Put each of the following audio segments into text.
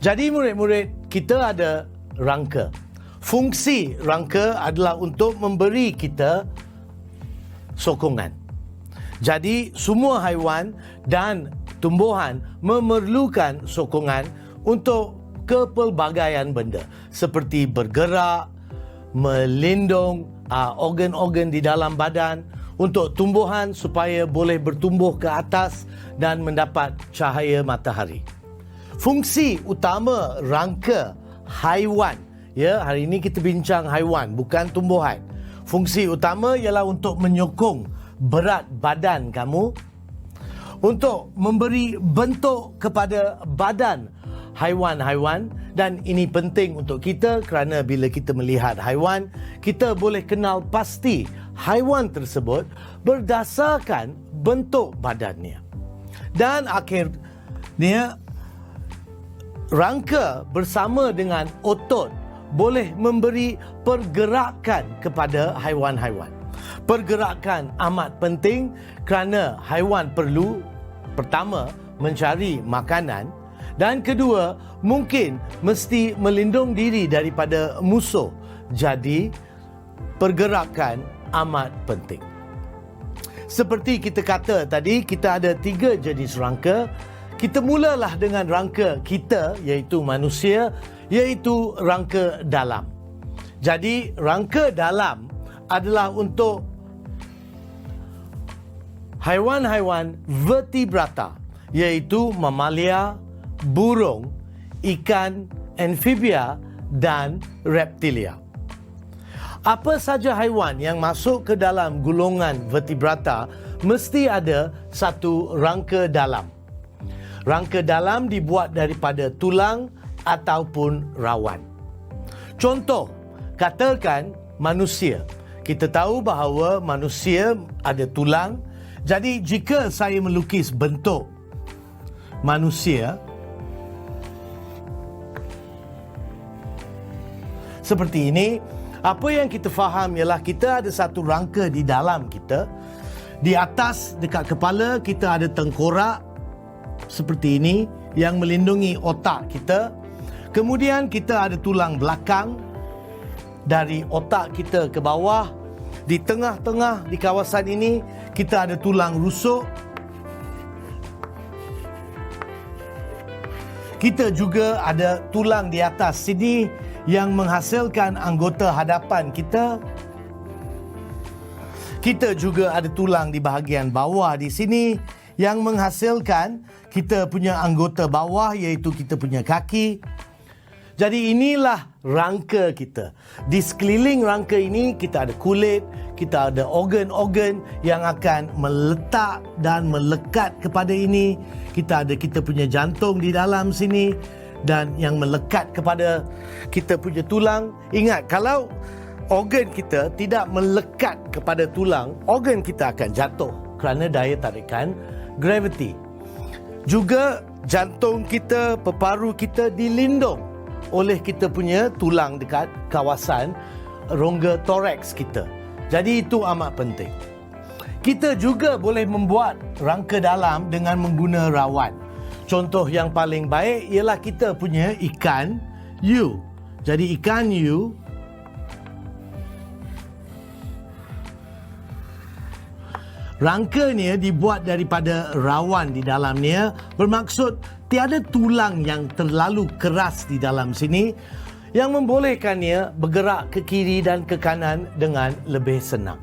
Jadi murid-murid, kita ada rangka. Fungsi rangka adalah untuk memberi kita sokongan. Jadi semua haiwan dan tumbuhan memerlukan sokongan untuk kepelbagaian benda seperti bergerak, melindung organ-organ di dalam badan, untuk tumbuhan supaya boleh bertumbuh ke atas dan mendapat cahaya matahari. Fungsi utama rangka haiwan, ya, hari ini kita bincang haiwan bukan tumbuhan. Fungsi utama ialah untuk menyokong berat badan kamu, untuk memberi bentuk kepada badan haiwan-haiwan, dan ini penting untuk kita kerana bila kita melihat haiwan, kita boleh kenal pasti haiwan tersebut berdasarkan bentuk badannya. Dan akhirnya rangka bersama dengan otot boleh memberi pergerakan kepada haiwan-haiwan. Pergerakan amat penting kerana haiwan perlu, pertama, mencari makanan, dan kedua, mungkin mesti melindung diri daripada musuh. Jadi, pergerakan amat penting. Seperti kita kata tadi, kita ada 3 jenis rangka. Kita mulalah dengan rangka kita, iaitu manusia, iaitu rangka dalam. Jadi, rangka dalam adalah untuk haiwan-haiwan vertebrata, iaitu mamalia, burung, ikan, amfibia dan reptilia. Apa saja haiwan yang masuk ke dalam golongan vertebrata mesti ada satu rangka dalam. Rangka dalam dibuat daripada tulang ataupun rawan. Contoh, katakan manusia. Kita tahu bahawa manusia ada tulang. Jadi jika saya melukis bentuk manusia seperti ini, apa yang kita faham ialah kita ada satu rangka di dalam kita. Di atas dekat kepala kita ada tengkorak seperti ini yang melindungi otak kita. Kemudian kita ada tulang belakang dari otak kita ke bawah. Di tengah-tengah di kawasan ini kita ada tulang rusuk. Kita juga ada tulang di atas sini yang menghasilkan anggota hadapan kita. Kita juga ada tulang di bahagian bawah di sini yang menghasilkan kita punya anggota bawah, iaitu kita punya kaki. Jadi inilah rangka kita. Di sekeliling rangka ini kita ada kulit, kita ada organ-organ yang akan meletak dan melekat kepada ini. Kita ada kita punya jantung di dalam sini dan yang melekat kepada kita punya tulang. Ingat, kalau organ kita tidak melekat kepada tulang, organ kita akan jatuh kerana daya tarikan graviti. Juga jantung kita, peparu kita dilindung oleh kita punya tulang dekat kawasan rongga toraks kita. Jadi itu amat penting. Kita juga boleh membuat rangka dalam dengan mengguna rawan. Contoh yang paling baik ialah kita punya ikan hiu. Jadi ikan hiu rangkanya dibuat daripada rawan di dalamnya, bermaksud tiada tulang yang terlalu keras di dalam sini yang membolehkannya bergerak ke kiri dan ke kanan dengan lebih senang.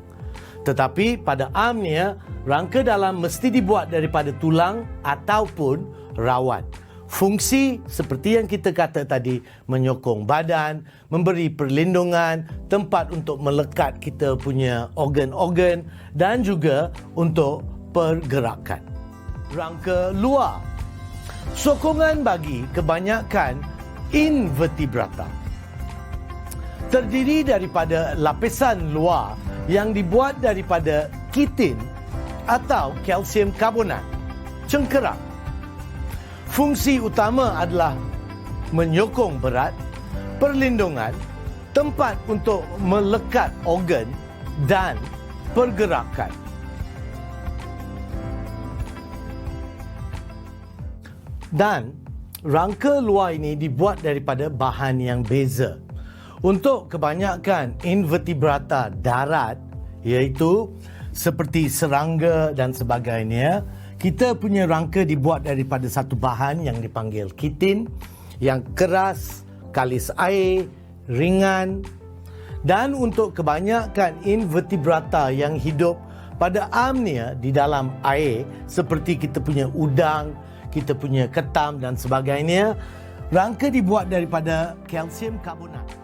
Tetapi pada amnya, rangka dalam mesti dibuat daripada tulang ataupun rawan. Fungsi seperti yang kita kata tadi, menyokong badan, memberi perlindungan, tempat untuk melekat kita punya organ-organ dan juga untuk pergerakan. Rangka luar, sokongan bagi kebanyakan invertebrata. Terdiri daripada lapisan luar yang dibuat daripada kitin atau kalsium karbonat, cengkeram. Fungsi utama adalah menyokong berat, perlindungan, tempat untuk melekat organ dan pergerakan. Dan rangka luar ini dibuat daripada bahan yang beza. Untuk kebanyakan invertebrata darat, iaitu seperti serangga dan sebagainya, kita punya rangka dibuat daripada satu bahan yang dipanggil kitin, yang keras, kalis air, ringan. Dan untuk kebanyakan invertebrata yang hidup pada amnia di dalam air, seperti kita punya udang, kita punya ketam dan sebagainya, rangka dibuat daripada kalsium karbonat.